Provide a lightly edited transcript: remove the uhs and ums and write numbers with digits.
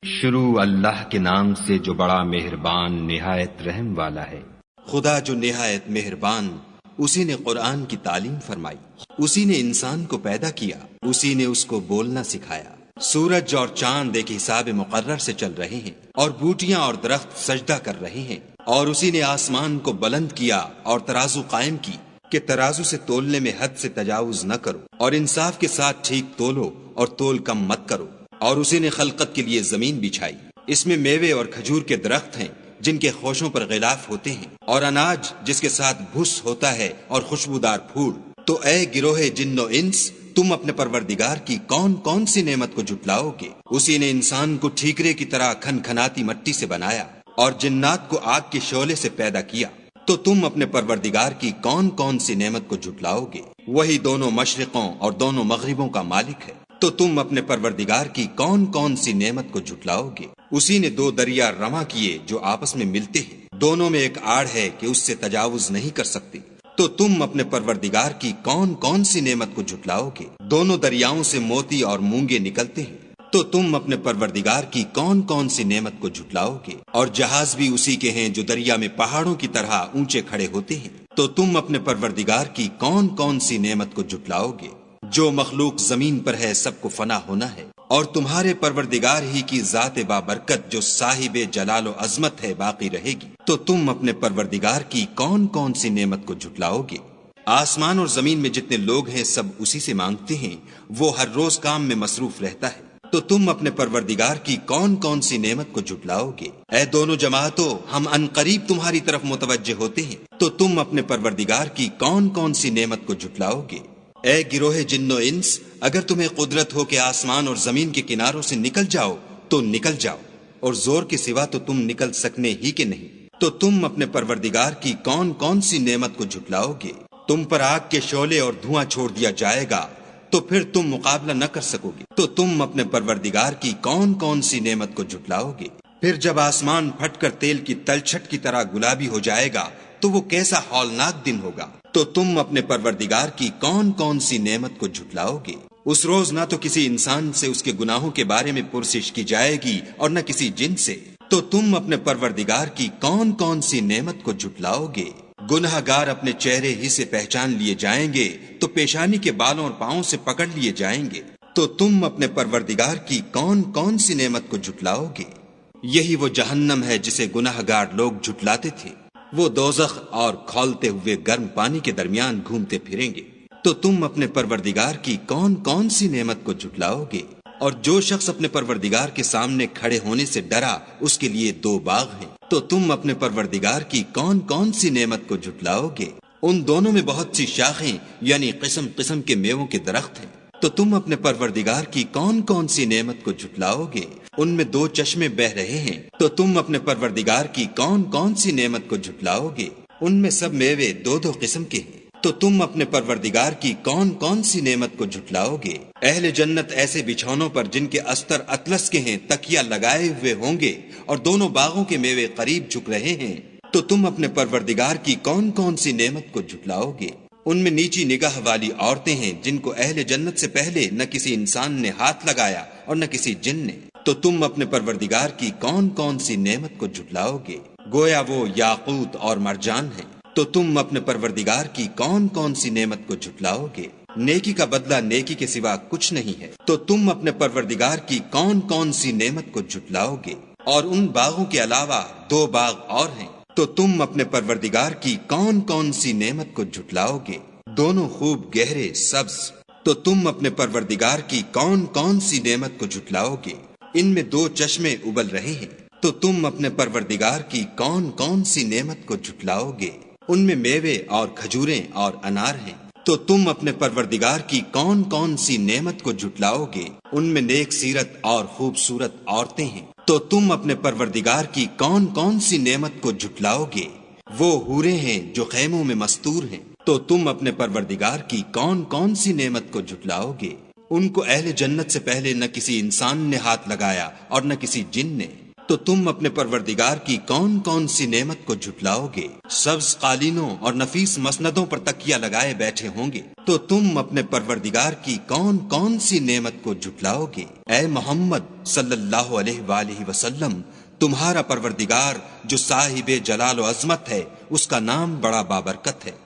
شروع اللہ کے نام سے جو بڑا مہربان نہایت رحم والا ہے۔ خدا جو نہایت مہربان، اسی نے قرآن کی تعلیم فرمائی، اسی نے انسان کو پیدا کیا، اسی نے اس کو بولنا سکھایا۔ سورج اور چاند ایک حساب مقرر سے چل رہے ہیں، اور بوٹیاں اور درخت سجدہ کر رہے ہیں، اور اسی نے آسمان کو بلند کیا اور ترازو قائم کی کہ ترازو سے تولنے میں حد سے تجاوز نہ کرو، اور انصاف کے ساتھ ٹھیک تولو اور تول کم مت کرو۔ اور اسی نے خلقت کے لیے زمین بچھائی، اس میں میوے اور کھجور کے درخت ہیں جن کے خوشوں پر غلاف ہوتے ہیں، اور اناج جس کے ساتھ بھس ہوتا ہے اور خوشبودار پھول۔ تو اے گروہ جن و انس، تم اپنے پروردگار کی کون کون سی نعمت کو جھٹلاؤ گے؟ اسی نے انسان کو ٹھیکرے کی طرح کھن کھناتی مٹی سے بنایا اور جنات کو آگ کے شعلے سے پیدا کیا۔ تو تم اپنے پروردگار کی کون کون سی نعمت کو جھٹلاؤ گے؟ وہی دونوں مشرقوں اور دونوں مغربوں کا مالک ہے۔ تو تم اپنے پروردگار کی کون کون سی نعمت کو جھٹلاؤ گے؟ اسی نے دو دریا رواں کیے جو آپس میں ملتے ہیں، دونوں میں ایک آڑ ہے کہ اس سے تجاوز نہیں کر سکتے۔ تو تم اپنے پروردگار کی کون کون سی نعمت کو جھٹلاؤ گے؟ دونوں دریاؤں سے موتی اور مونگے نکلتے ہیں۔ تو تم اپنے پروردگار کی کون کون سی نعمت کو جھٹلاؤ گے؟ اور جہاز بھی اسی کے ہیں جو دریا میں پہاڑوں کی طرح اونچے کھڑے ہوتے ہیں۔ تو تم اپنے پروردگار کی کون کون سی نعمت کو جھٹلاؤ گے؟ جو مخلوق زمین پر ہے سب کو فنا ہونا ہے، اور تمہارے پروردگار ہی کی ذات بابرکت جو صاحب جلال و عظمت ہے باقی رہے گی۔ تو تم اپنے پروردگار کی کون کون سی نعمت کو جھٹلاؤ گے؟ آسمان اور زمین میں جتنے لوگ ہیں سب اسی سے مانگتے ہیں، وہ ہر روز کام میں مصروف رہتا ہے۔ تو تم اپنے پروردگار کی کون کون سی نعمت کو جھٹلاؤ گے؟ اے دونوں جماعتوں، ہم عنقریب تمہاری طرف متوجہ ہوتے ہیں۔ تو تم اپنے پروردگار کی کون کون سی نعمت کو جھٹلاؤ گے؟ اے گروہ جن و انس، اگر تمہیں قدرت ہو کہ آسمان اور زمین کے کناروں سے نکل جاؤ تو نکل جاؤ، اور زور کے سوا تو تم نکل سکنے ہی کے نہیں۔ تو تم اپنے پروردگار کی کون کون سی نعمت کو جھٹلاؤ گے؟ تم پر آگ کے شعلے اور دھواں چھوڑ دیا جائے گا تو پھر تم مقابلہ نہ کر سکو گے۔ تو تم اپنے پروردگار کی کون کون سی نعمت کو جھٹلاؤ گے؟ پھر جب آسمان پھٹ کر تیل کی تلچھٹ کی طرح گلابی ہو جائے گا تو وہ کیسا ہولناک دن ہوگا۔ تو تم اپنے پروردگار کی کون کون سی نعمت کو جھٹلاؤ گے؟ اس روز نہ تو کسی انسان سے اس کے گناہوں کے بارے میں پرسش کی جائے گی اور نہ کسی جن سے۔ تو تم اپنے پروردگار کی کون کون سی نعمت کو جھٹلاؤ گے؟ گناہ گار اپنے چہرے ہی سے پہچان لیے جائیں گے تو پیشانی کے بالوں اور پاؤں سے پکڑ لیے جائیں گے۔ تو تم اپنے پروردگار کی کون کون سی نعمت کو جھٹلاؤ گے؟ یہی وہ جہنم ہے جسے گناہ گار لوگ جھٹلاتے تھے، وہ دوزخ اور کھولتے ہوئے گرم پانی کے درمیان گھومتے پھریں گے۔ تو تم اپنے پروردگار کی کون کون سی نعمت کو جھٹلاؤ گے؟ اور جو شخص اپنے پروردگار کے سامنے کھڑے ہونے سے ڈرا اس کے لیے دو باغ ہیں۔ تو تم اپنے پروردگار کی کون کون سی نعمت کو جھٹلاؤ گے؟ ان دونوں میں بہت سی شاخیں یعنی قسم قسم کے میووں کے درخت ہیں۔ تو تم اپنے پروردگار کی کون کون سی نعمت کو جھٹلاؤ گے؟ ان میں دو چشمے بہ رہے ہیں۔ تو تم اپنے پروردگار کی کون کون سی نعمت کو جھٹلاؤ گے؟ ان میں سب میوے دو دو قسم کے ہیں۔ تو تم اپنے پروردگار کی کون کون سی نعمت کو جھٹلاؤ گے؟ اہل جنت ایسے بچھونوں پر جن کے استر اطلس کے ہیں تکیا لگائے ہوئے ہوں گے، اور دونوں باغوں کے میوے قریب جھک رہے ہیں۔ تو تم اپنے پروردگار کی کون کون سی نعمت کو جھٹلاؤ گے؟ ان میں نیچی نگاہ والی عورتیں ہیں جن کو اہل جنت سے پہلے نہ کسی انسان نے ہاتھ لگایا اور نہ کسی جن نے۔ تو تم اپنے پروردگار کی کون کون سی نعمت کو جھٹلاؤ گے؟ گویا وہ یاقوت اور مرجان ہیں۔ تو تم اپنے پروردگار کی کون کون سی نعمت کو جھٹلاؤ گے؟ نیکی کا بدلہ نیکی کے سوا کچھ نہیں ہے۔ تو تم اپنے پروردگار کی کون کون سی نعمت کو جھٹلاؤ گے؟ اور ان باغوں کے علاوہ دو باغ اور ہیں۔ تو تم اپنے پروردگار کی کون کون سی نعمت کو جھٹلاؤ گے؟ دونوں خوب گہرے سبز۔ تو تم اپنے پروردگار کی کون کون سی نعمت کو جھٹلاؤ گے؟ ان میں دو چشمے ابل رہے ہیں۔ تو تم اپنے پروردگار کی کون کون سی نعمت کو جھٹلاؤ گے؟ ان میں میوے اور کھجوریں اور انار ہیں۔ تو تم اپنے پروردگار کی کون کون سی نعمت کو جھٹلاؤ گے؟ ان میں نیک سیرت اور خوبصورت عورتیں ہیں۔ تو تم اپنے پروردگار کی کون کون سی نعمت کو جھٹلاؤ گے؟ وہ حوریں ہیں جو خیموں میں مستور ہیں۔ تو تم اپنے پروردگار کی کون کون سی نعمت کو جھٹلاؤ گے؟ ان کو اہل جنت سے پہلے نہ کسی انسان نے ہاتھ لگایا اور نہ کسی جن نے۔ تو تم اپنے پروردگار کی کون کون سی نعمت کو جھٹلاؤ گے؟ سبز قالینوں اور نفیس مسندوں پر تکیہ لگائے بیٹھے ہوں گے، تو تم اپنے پروردگار کی کون کون سی نعمت کو جھٹلاؤ گے؟ اے محمد صلی اللہ علیہ وآلہ وسلم، تمہارا پروردگار جو صاحب جلال و عظمت ہے، اس کا نام بڑا بابرکت ہے۔